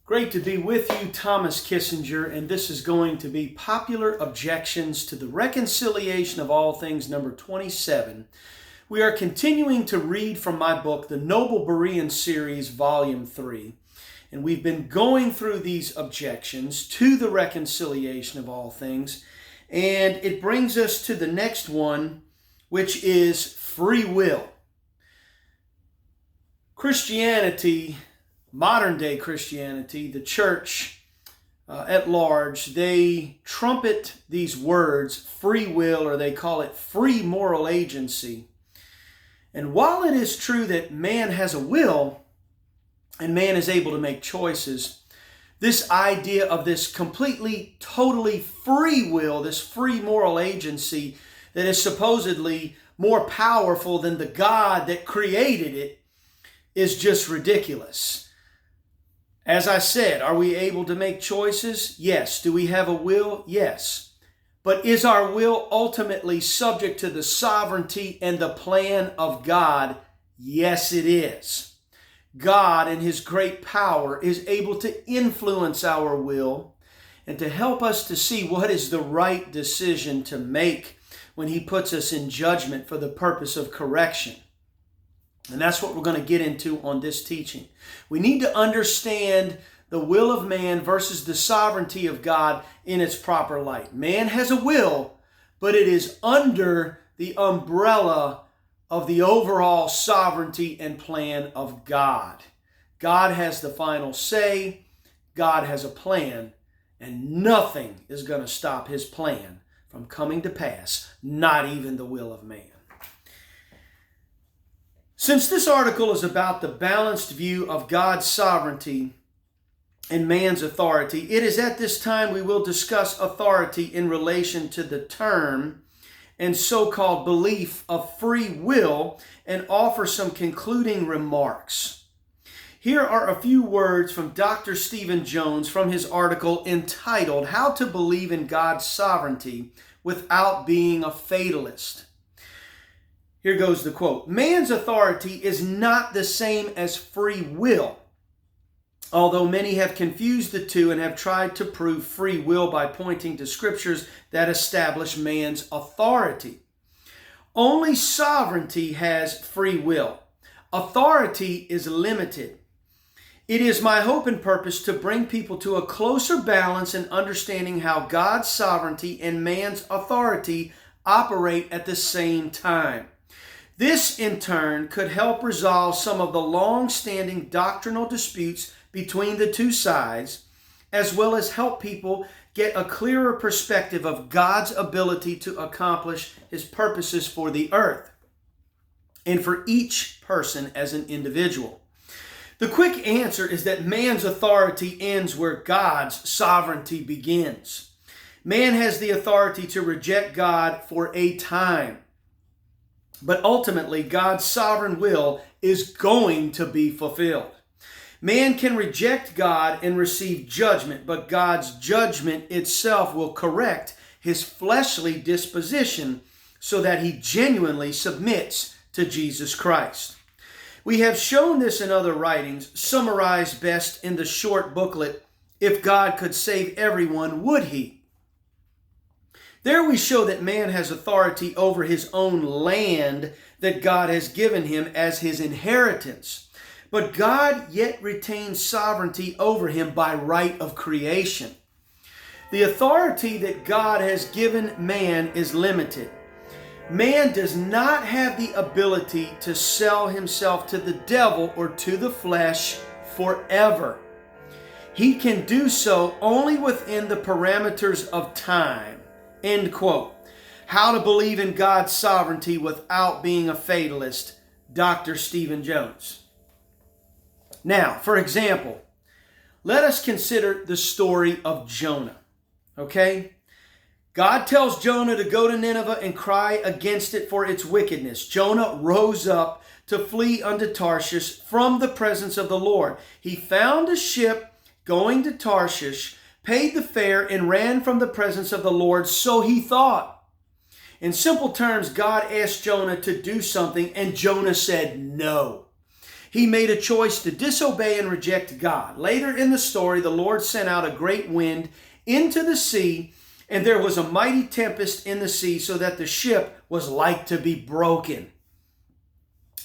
Great to be with you, Thomas Kissinger, and this is going to be Popular Objections to the Reconciliation of All Things, number 27. We are continuing to read from my book, the Noble Berean Series, Volume 3, and we've been going through these objections to the reconciliation of all things, and it brings us to the next one, which is free will. Christianity, modern day Christianity, the church at large, they trumpet these words, free will, or they call it free moral agency. And while it is true that man has a will and man is able to make choices, this idea of this completely, totally free will, this free moral agency that is supposedly more powerful than the God that created it is just ridiculous. As I said, are we able to make choices? Yes. Do we have a will? Yes. But is our will ultimately subject to the sovereignty and the plan of God? Yes, it is. God, in His great power, is able to influence our will and to help us to see what is the right decision to make when He puts us in judgment for the purpose of correction. And that's what we're going to get into on this teaching. We need to understand the will of man versus the sovereignty of God in its proper light. Man has a will, but it is under the umbrella of the overall sovereignty and plan of God. God has the final say. God has a plan, and nothing is going to stop His plan from coming to pass, not even the will of man. Since this article is about the balanced view of God's sovereignty and man's authority, it is at this time we will discuss authority in relation to the term and so-called belief of free will and offer some concluding remarks. Here are a few words from Dr. Stephen Jones from his article entitled How to Believe in God's Sovereignty Without Being a Fatalist. Here goes the quote. Man's authority is not the same as free will, although many have confused the two and have tried to prove free will by pointing to scriptures that establish man's authority. Only sovereignty has free will. Authority is limited. It is my hope and purpose to bring people to a closer balance in understanding how God's sovereignty and man's authority operate at the same time. This, in turn, could help resolve some of the long-standing doctrinal disputes between the two sides, as well as help people get a clearer perspective of God's ability to accomplish His purposes for the earth and for each person as an individual. The quick answer is that man's authority ends where God's sovereignty begins. Man has the authority to reject God for a time. But ultimately, God's sovereign will is going to be fulfilled. Man can reject God and receive judgment, but God's judgment itself will correct his fleshly disposition so that he genuinely submits to Jesus Christ. We have shown this in other writings, summarized best in the short booklet, If God Could Save Everyone, Would He? There we show that man has authority over his own land that God has given him as his inheritance. But God yet retains sovereignty over him by right of creation. The authority that God has given man is limited. Man does not have the ability to sell himself to the devil or to the flesh forever. He can do so only within the parameters of time. End quote. How to Believe in God's Sovereignty Without Being a Fatalist, Dr. Stephen Jones. Now, for example, let us consider the story of Jonah. Okay? God tells Jonah to go to Nineveh and cry against it for its wickedness. Jonah rose up to flee unto Tarshish from the presence of the Lord. He found a ship going to Tarshish, paid the fare, and ran from the presence of the Lord, so he thought. In simple terms, God asked Jonah to do something, and Jonah said no. He made a choice to disobey and reject God. Later in the story, the Lord sent out a great wind into the sea, and there was a mighty tempest in the sea, so that the ship was like to be broken.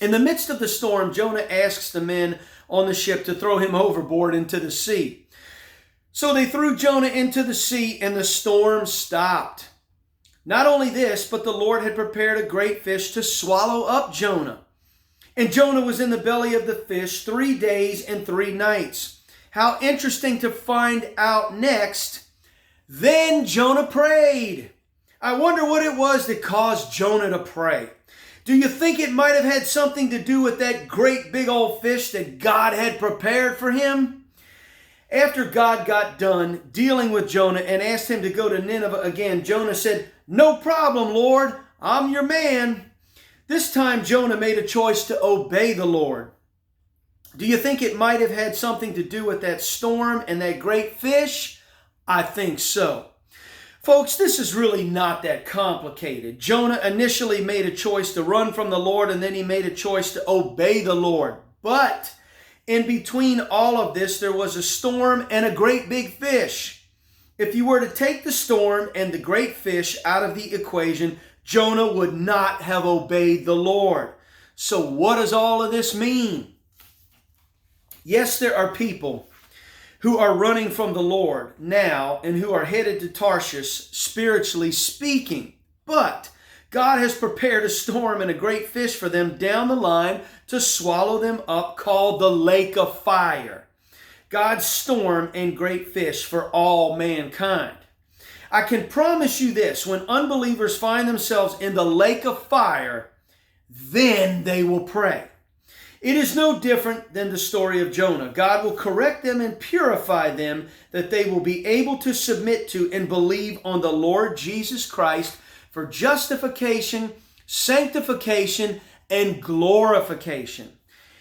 In the midst of the storm, Jonah asks the men on the ship to throw him overboard into the sea. So they threw Jonah into the sea, and the storm stopped. Not only this, but the Lord had prepared a great fish to swallow up Jonah. And Jonah was in the belly of the fish 3 days and 3 nights. How interesting to find out next. Then Jonah prayed. I wonder what it was that caused Jonah to pray. Do you think it might have had something to do with that great big old fish that God had prepared for him? After God got done dealing with Jonah and asked him to go to Nineveh again, Jonah said, "No problem, Lord. I'm your man." This time, Jonah made a choice to obey the Lord. Do you think it might have had something to do with that storm and that great fish? I think so. Folks, this is really not that complicated. Jonah initially made a choice to run from the Lord, and then he made a choice to obey the Lord. But in between all of this, there was a storm and a great big fish. If you were to take the storm and the great fish out of the equation, Jonah would not have obeyed the Lord. So what does all of this mean? Yes, there are people who are running from the Lord now and who are headed to Tarshish, spiritually speaking. But God has prepared a storm and a great fish for them down the line to swallow them up, called the lake of fire. God's storm and great fish for all mankind. I can promise you this, when unbelievers find themselves in the lake of fire, then they will pray. It is no different than the story of Jonah. God will correct them and purify them, that they will be able to submit to and believe on the Lord Jesus Christ for justification, sanctification, and glorification.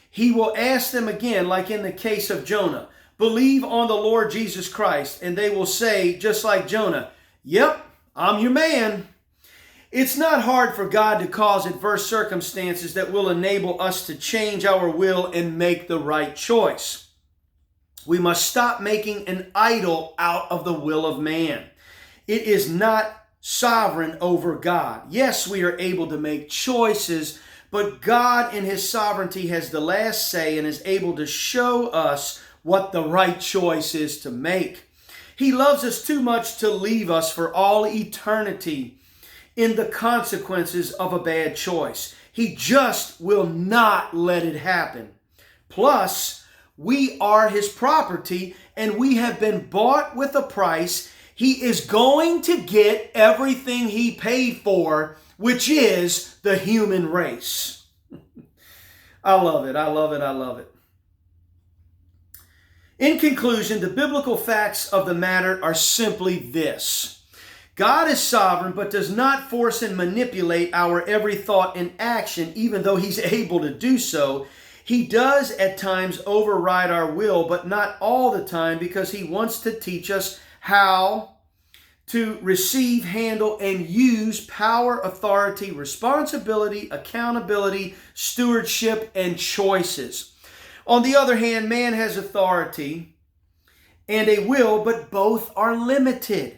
He will ask them again, like in the case of Jonah, believe on the Lord Jesus Christ, and they will say, just like Jonah, "Yep, I'm your man." It's not hard for God to cause adverse circumstances that will enable us to change our will and make the right choice. We must stop making an idol out of the will of man. It is not sovereign over God. Yes, we are able to make choices, but God in His sovereignty has the last say and is able to show us what the right choice is to make. He loves us too much to leave us for all eternity in the consequences of a bad choice. He just will not let it happen. Plus, we are His property and we have been bought with a price. He is going to get everything He paid for, which is the human race. I love it. I love it. I love it. In conclusion, the biblical facts of the matter are simply this. God is sovereign, but does not force and manipulate our every thought and action, even though He's able to do so. He does at times override our will, but not all the time, because He wants to teach us how to receive, handle, and use power, authority, responsibility, accountability, stewardship, and choices. On the other hand, man has authority and a will, but both are limited.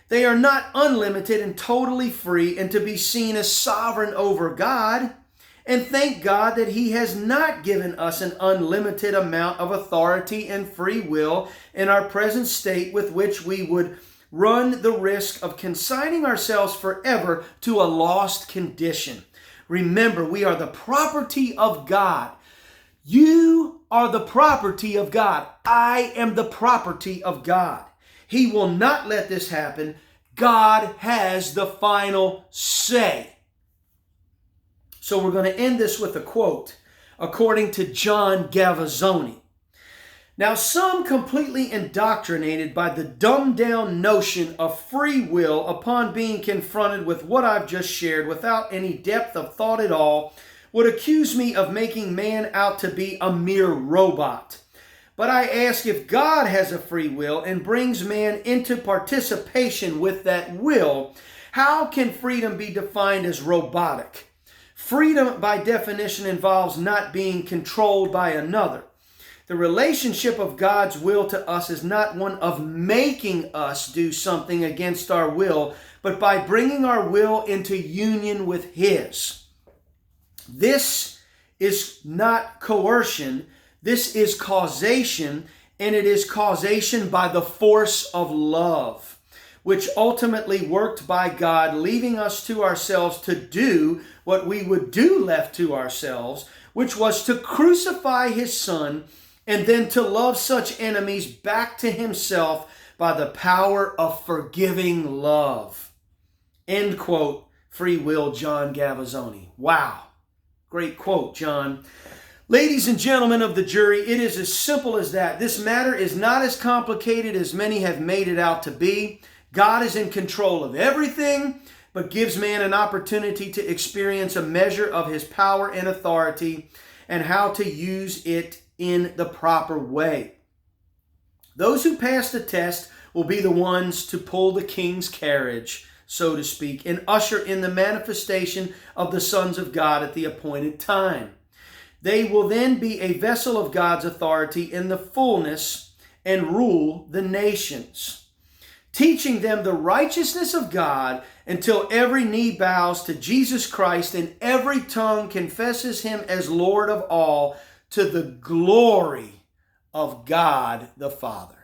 They are not unlimited and totally free and to be seen as sovereign over God. And thank God that He has not given us an unlimited amount of authority and free will in our present state, with which we would run the risk of consigning ourselves forever to a lost condition. Remember, we are the property of God. You are the property of God. I am the property of God. He will not let this happen. God has the final say. So we're going to end this with a quote, according to John Gavazzoni. Now, some completely indoctrinated by the dumbed-down notion of free will, upon being confronted with what I've just shared without any depth of thought at all, would accuse me of making man out to be a mere robot. But I ask, if God has a free will and brings man into participation with that will, how can freedom be defined as robotic? Freedom, by definition, involves not being controlled by another. The relationship of God's will to us is not one of making us do something against our will, but by bringing our will into union with His. This is not coercion. This is causation, and it is causation by the force of love, which ultimately worked by God, leaving us to ourselves to do what we would do left to ourselves, which was to crucify His Son and then to love such enemies back to Himself by the power of forgiving love. End quote. Free Will, John Gavazzoni. Wow. Great quote, John. Ladies and gentlemen of the jury, it is as simple as that. This matter is not as complicated as many have made it out to be. God is in control of everything, but gives man an opportunity to experience a measure of His power and authority and how to use it in the proper way. Those who pass the test will be the ones to pull the king's carriage, so to speak, and usher in the manifestation of the sons of God at the appointed time. They will then be a vessel of God's authority in the fullness and rule the nations, teaching them the righteousness of God until every knee bows to Jesus Christ and every tongue confesses Him as Lord of all, to the glory of God the Father.